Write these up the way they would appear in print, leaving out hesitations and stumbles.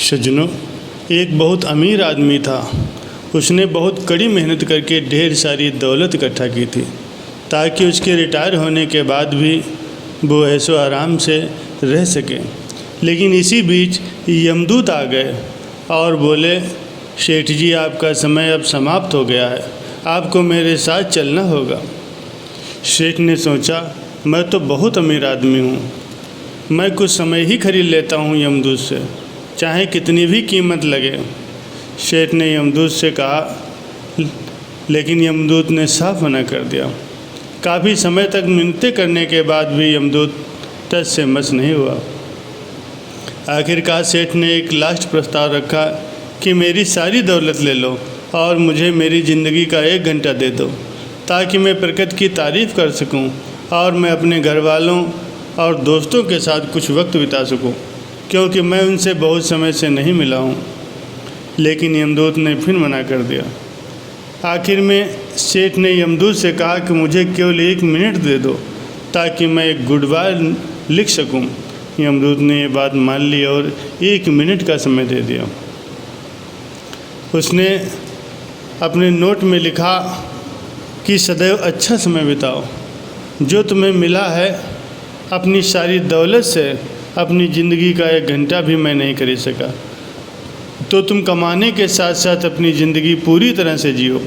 सज्जनों, एक बहुत अमीर आदमी था। उसने बहुत कड़ी मेहनत करके ढेर सारी दौलत इकट्ठा की थी ताकि उसके रिटायर होने के बाद भी वो ऐशो आराम से रह सके। लेकिन इसी बीच यमदूत आ गए और बोले, सेठ जी, आपका समय अब समाप्त हो गया है, आपको मेरे साथ चलना होगा। सेठ ने सोचा, मैं तो बहुत अमीर आदमी हूँ, मैं कुछ समय ही खरीद लेता हूँ यमदूत से, चाहे कितनी भी कीमत लगे। सेठ ने यमदूत से कहा, लेकिन यमदूत ने साफ मना कर दिया। काफ़ी समय तक मिन्नतें करने के बाद भी यमदूत टस से मस नहीं हुआ। आखिरकार सेठ ने एक लास्ट प्रस्ताव रखा कि मेरी सारी दौलत ले लो और मुझे मेरी ज़िंदगी का 1 घंटा दे दो ताकि मैं प्रकृति की तारीफ़ कर सकूं और मैं अपने घर वालों और दोस्तों के साथ कुछ वक्त बिता सकूं, क्योंकि मैं उनसे बहुत समय से नहीं मिला हूं। लेकिन यमदूत ने फिर मना कर दिया। आखिर में सेठ ने यमदूत से कहा कि मुझे केवल 1 मिनट दे दो ताकि मैं एक गुड बाय लिख सकूं। यमदूत ने ये बात मान ली और 1 मिनट का समय दे दिया। उसने अपने नोट में लिखा कि सदैव अच्छा समय बिताओ, जो तुम्हें मिला है अपनी सारी दौलत से अपनी ज़िंदगी का 1 घंटा भी मैं नहीं खरीद सका, तो तुम कमाने के साथ साथ अपनी ज़िंदगी पूरी तरह से जियो,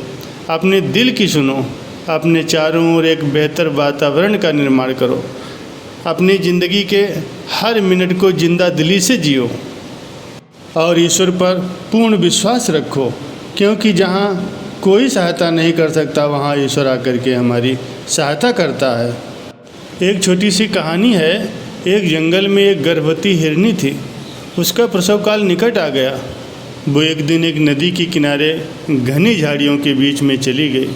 अपने दिल की सुनो, अपने चारों ओर एक बेहतर वातावरण का निर्माण करो, अपनी ज़िंदगी के हर मिनट को जिंदा दिली से जियो और ईश्वर पर पूर्ण विश्वास रखो, क्योंकि जहाँ कोई सहायता नहीं कर सकता वहाँ ईश्वर आकर के हमारी सहायता करता है। एक छोटी सी कहानी है। एक जंगल में एक गर्भवती हिरनी थी। उसका प्रसव काल निकट आ गया। वो एक दिन एक नदी के किनारे घनी झाड़ियों के बीच में चली गई,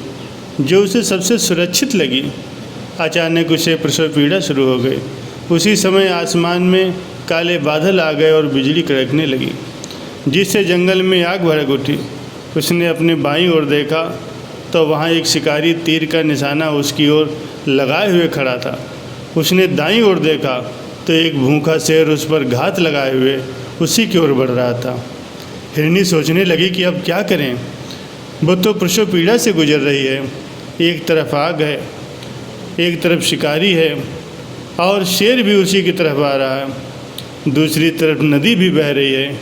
जो उसे सबसे सुरक्षित लगी। अचानक उसे प्रसव पीड़ा शुरू हो गई। उसी समय आसमान में काले बादल आ गए और बिजली कड़कने लगी, जिससे जंगल में आग भड़क उठी। उसने अपने बाईं ओर देखा तो वहाँ एक शिकारी तीर का निशाना उसकी ओर लगाए हुए खड़ा था। उसने दाईं ओर देखा तो एक भूखा शेर उस पर घात लगाए हुए उसी की ओर बढ़ रहा था। हिरनी सोचने लगी कि अब क्या करें। वो तो प्रसव पीड़ा से गुजर रही है, एक तरफ आग है, एक तरफ शिकारी है और शेर भी उसी की तरफ आ रहा है, दूसरी तरफ नदी भी बह रही है।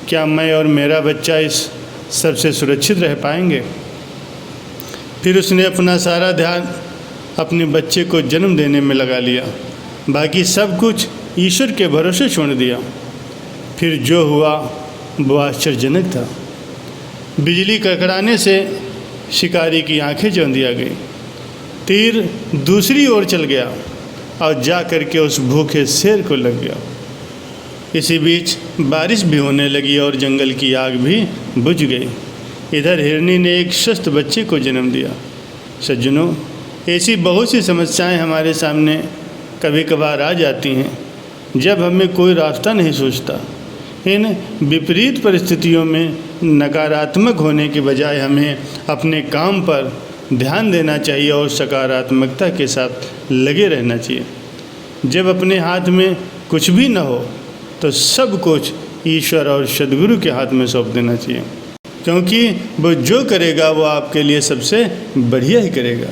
क्या मैं और मेरा बच्चा इस सबसे सुरक्षित रह पाएंगे? फिर उसने अपना सारा ध्यान अपने बच्चे को जन्म देने में लगा लिया, बाकी सब कुछ ईश्वर के भरोसे छोड़ दिया। फिर जो हुआ वो आश्चर्यजनक था। बिजली कड़कड़ाने से शिकारी की आंखें चौंधी आ गई। तीर दूसरी ओर चल गया और जा कर के उस भूखे शेर को लग गया। इसी बीच बारिश भी होने लगी और जंगल की आग भी बुझ गई। इधर हिरनी ने एक स्वस्थ बच्चे को जन्म दिया। सज्जनों, ऐसी बहुत सी समस्याएं हमारे सामने कभी कभार आ जाती हैं जब हमें कोई रास्ता नहीं सूझता। इन विपरीत परिस्थितियों में नकारात्मक होने के बजाय हमें अपने काम पर ध्यान देना चाहिए और सकारात्मकता के साथ लगे रहना चाहिए। जब अपने हाथ में कुछ भी न हो तो सब कुछ ईश्वर और सद्गुरु के हाथ में सौंप देना चाहिए, क्योंकि वो जो करेगा वो आपके लिए सबसे बढ़िया ही करेगा।